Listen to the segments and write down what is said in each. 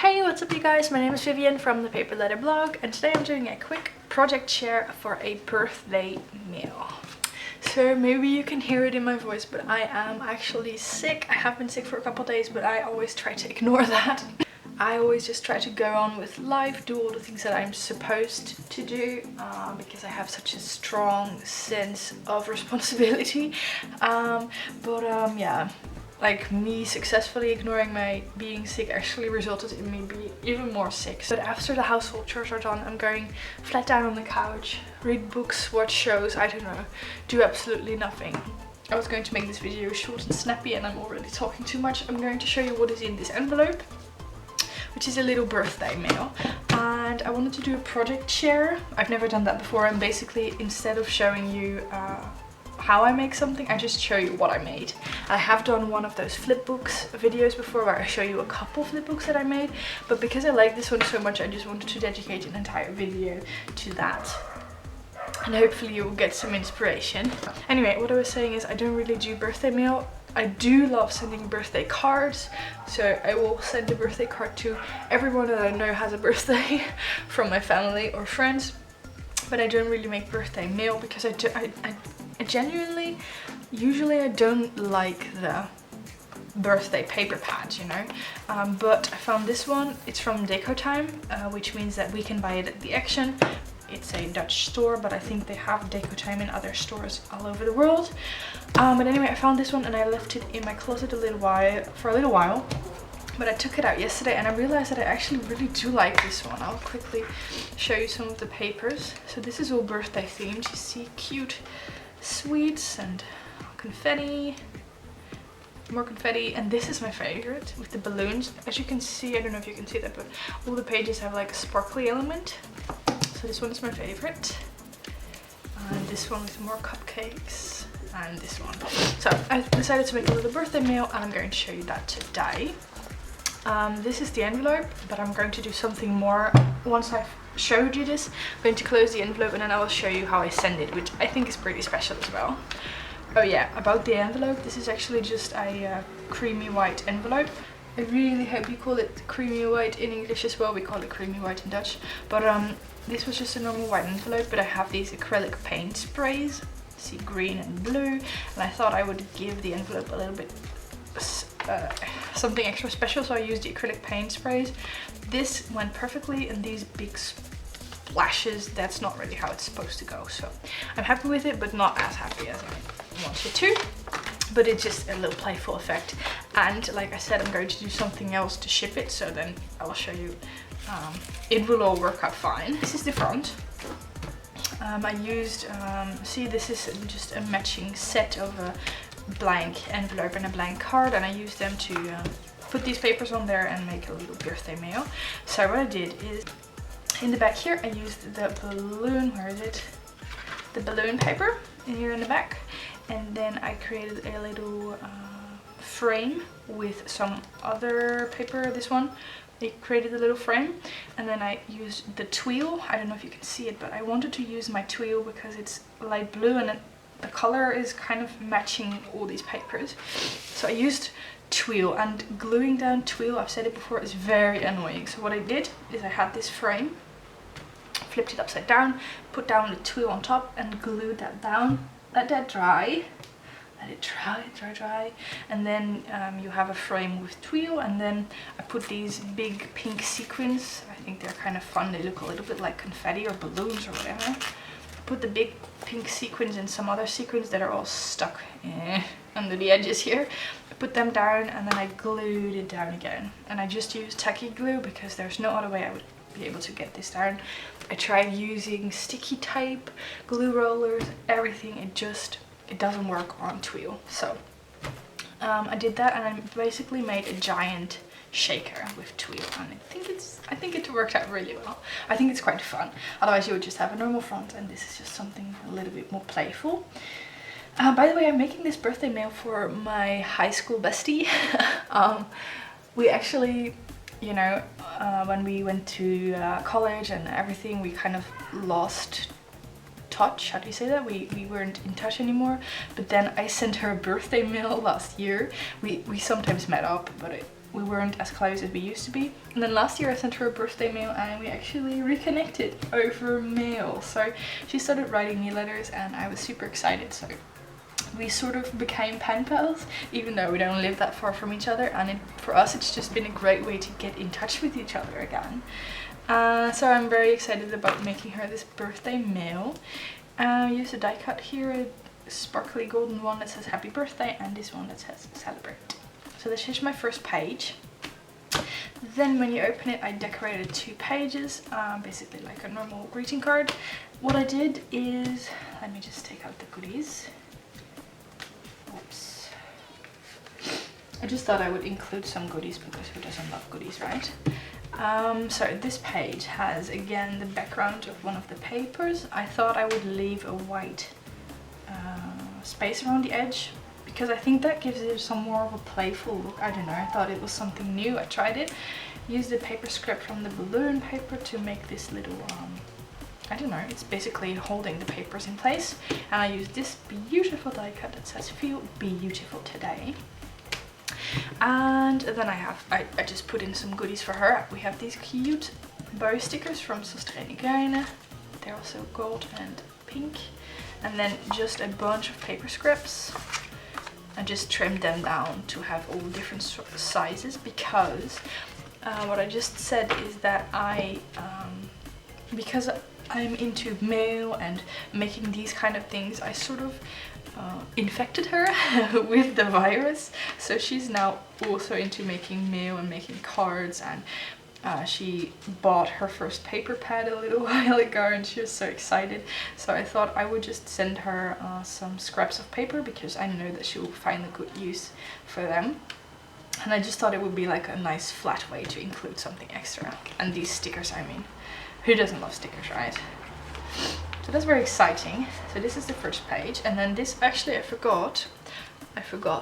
Hey, what's up you guys? My name is Vivian from the Paper Letter blog, and today I'm doing a quick project share for a birthday meal. So maybe you can hear it in my voice, but I am actually sick. I have been sick for a couple of days, but I always try to ignore that. I always just try to go on with life, do all the things that I'm supposed to do, because I have such a strong sense of responsibility. Yeah. Like, me successfully ignoring my being sick actually resulted in me being even more sick. But after the household chores are done, I'm going flat down on the couch, read books, watch shows, I don't know, do absolutely nothing. I was going to make this video short and snappy and I'm already talking too much. I'm going to show you what is in this envelope, which is a little birthday mail. And I wanted to do a project share. I've never done that before, and basically instead of showing you how I make something, I just show you what I made. I have done one of those flipbooks videos before where I show you a couple flipbooks that I made, but because I like this one so much, I just wanted to dedicate an entire video to that. And hopefully you will get some inspiration. Anyway, what I was saying is I don't really do birthday mail. I do love sending birthday cards, so I will send a birthday card to everyone that I know has a birthday from my family or friends. But I don't really make birthday mail because I genuinely, usually I don't like the birthday paper pads, you know. But I found this one. It's from Decotime, which means that we can buy it at the Action. It's a Dutch store, but I think they have decotime in other stores all over the world. But anyway, I found this one and I left it in my closet for a little while. But I took it out yesterday and I realized that I actually really do like this one. I'll quickly show you some of the papers. So this is all birthday themed. You see cute sweets and confetti, more confetti, and this is my favorite with the balloons. As you can see, I don't know if you can see that, but all the pages have like a sparkly element. So this one is my favorite, and this one with more cupcakes, and this one. So I decided to make a little birthday mail and I'm going to show you that today. This is the envelope, but I'm going to do something more once I've showed you this. I'm going to close the envelope and then I will show you how I send it, which I think is pretty special as well. Oh yeah, about the envelope, this is actually just a creamy white envelope. I really hope you call it creamy white in English as well. We call it creamy white in Dutch. But this was just a normal white envelope, but I have these acrylic paint sprays. See, green and blue, and I thought I would give the envelope a little bit something extra special, so I used the acrylic paint sprays. This went perfectly, and these big splashes, that's not really how it's supposed to go, so I'm happy with it, but not as happy as I wanted to. But it's just a little playful effect, and like I said, I'm going to do something else to ship it, so then I will show you. It will all work out fine. This is the front. I used, see, this is just a matching set of a blank envelope and a blank card, and I used them to put these papers on there and make a little birthday mail. So what I did is, in the back here, I used the balloon, where is it? The balloon paper in here in the back, and then I created a little frame with some other paper, this one. I created a little frame, and then I used the twill. I don't know if you can see it, but I wanted to use my twill because it's light blue and the color is kind of matching all these papers. So I used twill, and gluing down twill, I've said it before, is very annoying. So what I did is I had this frame, flipped it upside down, put down the twill on top and glued that down, let that dry. Let it dry, and then you have a frame with twill, and then I put these big pink sequins. I think they're kind of fun. They look a little bit like confetti or balloons or whatever. I put the big pink sequins and some other sequins that are all stuck under the edges here. I put them down and then I glued it down again. And I just used tacky glue because there's no other way I would be able to get this down. I tried using sticky tape, glue rollers, everything. It doesn't work on twill. So I did that, and I basically made a giant shaker with twill, and I think it worked out really well. I think it's quite fun. Otherwise you would just have a normal front, and this is just something a little bit more playful. By the way, I'm making this birthday mail for my high school bestie. We actually, you know, when we went to college and everything, we kind of lost touch. How do you say that? We weren't in touch anymore. But then I sent her a birthday mail last year. We sometimes met up, but we weren't as close as we used to be. And then last year I sent her a birthday mail and we actually reconnected over mail. So she started writing me letters and I was super excited. So we sort of became pen pals, even though we don't live that far from each other. And for us, it's just been a great way to get in touch with each other again. So I'm very excited about making her this birthday mail. I used a die cut here, a sparkly golden one that says happy birthday and this one that says celebrate. So this is my first page. Then when you open it, I decorated 2 pages, basically like a normal greeting card. What I did is, let me just take out the goodies. Oops. I just thought I would include some goodies because who doesn't love goodies, right? So this page has again the background of one of the papers. I thought I would leave a white space around the edge, because I think that gives it some more of a playful look. I don't know, I thought it was something new. I tried it. Used the paper script from the balloon paper to make this little, I don't know, it's basically holding the papers in place. And I used this beautiful die cut that says feel beautiful today. And then I just put in some goodies for her. We have these cute bow stickers from Sostrene Grene. They're also gold and pink. And then just a bunch of paper scripts. I just trimmed them down to have all different sizes, because what I just said is that because I'm into mail and making these kind of things, I sort of infected her with the virus. So she's now also into making mail and making cards, and she bought her first paper pad a little while ago and she was so excited. So I thought I would just send her some scraps of paper, because I know that she will find a good use for them. And I just thought it would be like a nice flat way to include something extra. And these stickers, I mean, who doesn't love stickers, right? So that's very exciting. So this is the first page, and then this, actually I forgot,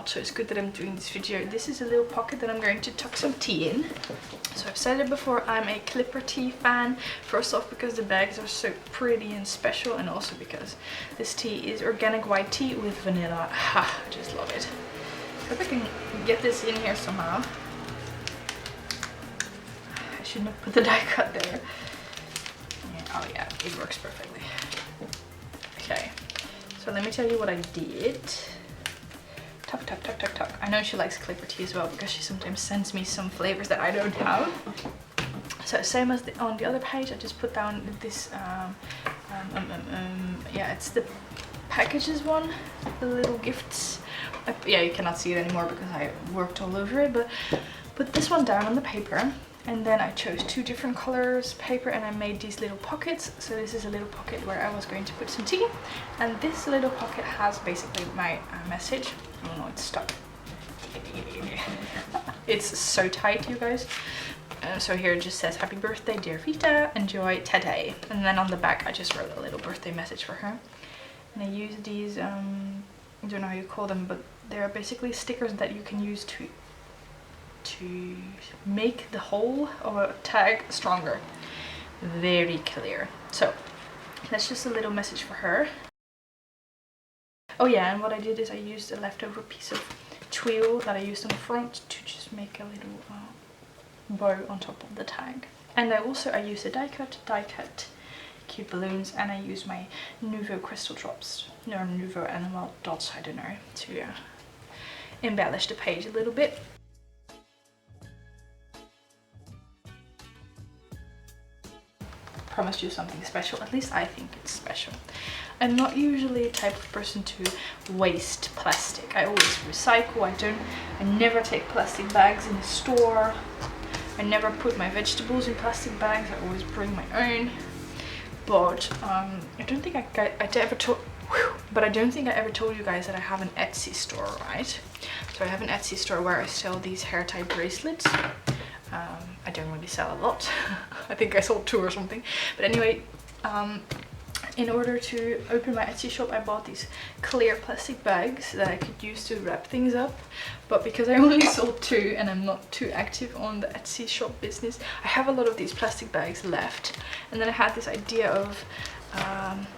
so it's good that I'm doing this video. This is a little pocket that I'm going to tuck some tea in. So I've said it before, I'm a Clipper tea fan. First off, because the bags are so pretty and special, and also because this tea is organic white tea with vanilla. Ha, I just love it. I hope I can get this in here somehow. I shouldn't have put the die cut there. Yeah, oh yeah, it works perfectly. Okay, so let me tell you what I did. Tuck, tuck, tuck, tuck, tuck. I know she likes Clipper tea as well, because she sometimes sends me some flavors that I don't have. So same as on the other page, I just put down this, yeah, it's the packages one, the little gifts. Yeah, you cannot see it anymore because I worked all over it, but put this one down on the paper. And then I chose 2 different colors paper and I made these little pockets. So this is a little pocket where I was going to put some tea, and this little pocket has basically my message. Oh no, it's stuck. It's so tight, you guys. So here it just says happy birthday dear Vita, enjoy today. And then on the back I just wrote a little birthday message for her. And I use these, I don't know how you call them, but they're basically stickers that you can use to make the whole of a tag stronger. Very clear. So that's just a little message for her. Oh yeah, and what I did is I used a leftover piece of twill that I used on the front to just make a little bow on top of the tag. And I used a die cut cute balloons, and I used my Nouveau crystal drops, no, Nouveau animal dots, I don't know, to embellish the page a little bit. Promised you something special, at least I think it's special. I'm not usually a type of person to waste plastic. I always recycle. I never take plastic bags in the store. I never put my vegetables in plastic bags. I always bring my own. But I don't think I ever told you guys that I have an Etsy store, right? So I have an Etsy store where I sell these hair tie bracelets. I don't really sell a lot. I think I sold 2 or something. But anyway, in order to open my Etsy shop, I bought these clear plastic bags that I could use to wrap things up. But because I only sold 2 and I'm not too active on the Etsy shop business, I have a lot of these plastic bags left. And then I had this idea of,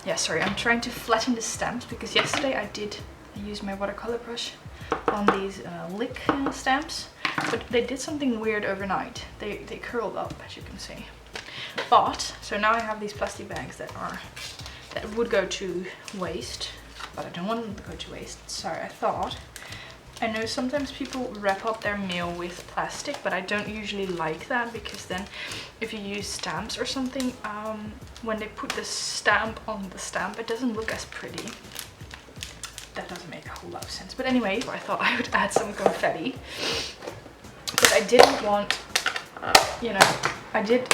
yeah, sorry, I'm trying to flatten the stamps, because yesterday I used my watercolor brush on these lick stamps. but they did something weird overnight. They curled up, as you can see. But so now I have these plastic bags that would go to waste, but I don't want them to go to waste. So I thought, I know sometimes people wrap up their meal with plastic, but I don't usually like that, because then if you use stamps or something, when they put the stamp on the stamp, it doesn't look as pretty. That doesn't make a whole lot of sense. But anyway, I thought I would add some confetti. But I didn't want, you know, I did,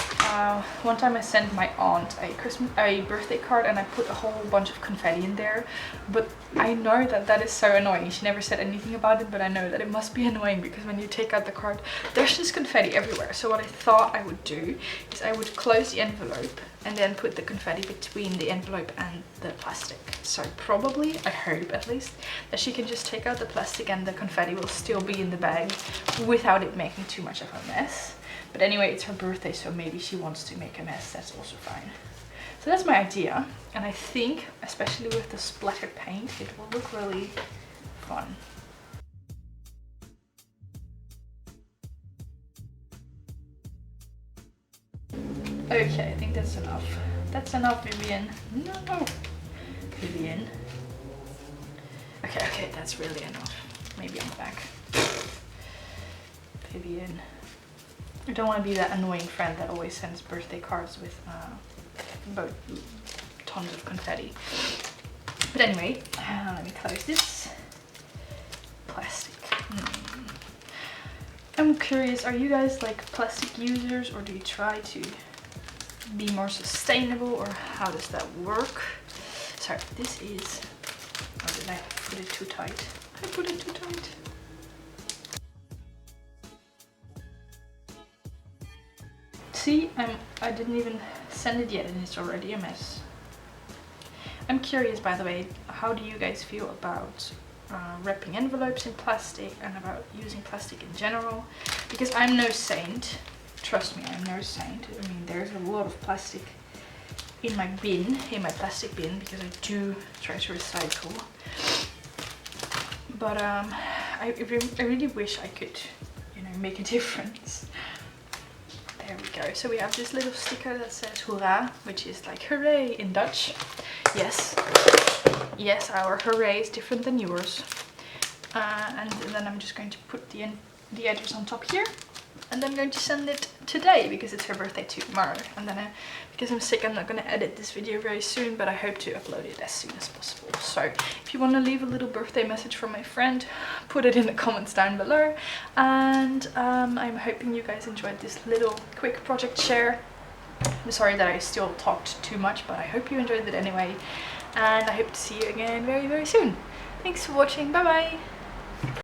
one time I sent my aunt a birthday card, and I put a whole bunch of confetti in there. But I know that is so annoying. She never said anything about it, but I know that it must be annoying, because when you take out the card, there's just confetti everywhere. So what I thought I would do is I would close the envelope and then put the confetti between the envelope and the plastic. So probably, I hope at least, that she can just take out the plastic and the confetti will still be in the bag without it making too much of a mess. But anyway, it's her birthday, so maybe she wants to make a mess. That's also fine. So that's my idea, and I think, especially with the splattered paint, it will look really fun. Okay, I think that's enough. That's enough, Vivian. No, Vivian. Okay, that's really enough. Maybe on the back. Vivian. I don't want to be that annoying friend that always sends birthday cards with tons of confetti. But anyway, let me close this. Plastic. I'm curious, are you guys like plastic users, or do you try to be more sustainable, or how does that work? Sorry, this is... Oh, did I put it too tight? I put it too tight. See, I didn't even send it yet and it's already a mess. I'm curious, by the way, how do you guys feel about wrapping envelopes in plastic and about using plastic in general? Because I'm no saint. Trust me, I'm no saint. I mean, there's a lot of plastic in my bin, in my plastic bin, because I do try to recycle. But I really wish I could, you know, make a difference. There we go. So we have this little sticker that says hoera, which is like hooray in Dutch. Yes, our hooray is different than yours. And then I'm just going to put the address on top here. And I'm going to send it today, because it's her birthday tomorrow. And then because I'm sick, I'm not going to edit this video very soon, but I hope to upload it as soon as possible. So if you want to leave a little birthday message for my friend, put it in the comments down below. And I'm hoping you guys enjoyed this little quick project share. I'm sorry that I still talked too much, but I hope you enjoyed it anyway. And I hope to see you again very, very soon. Thanks for watching. Bye bye.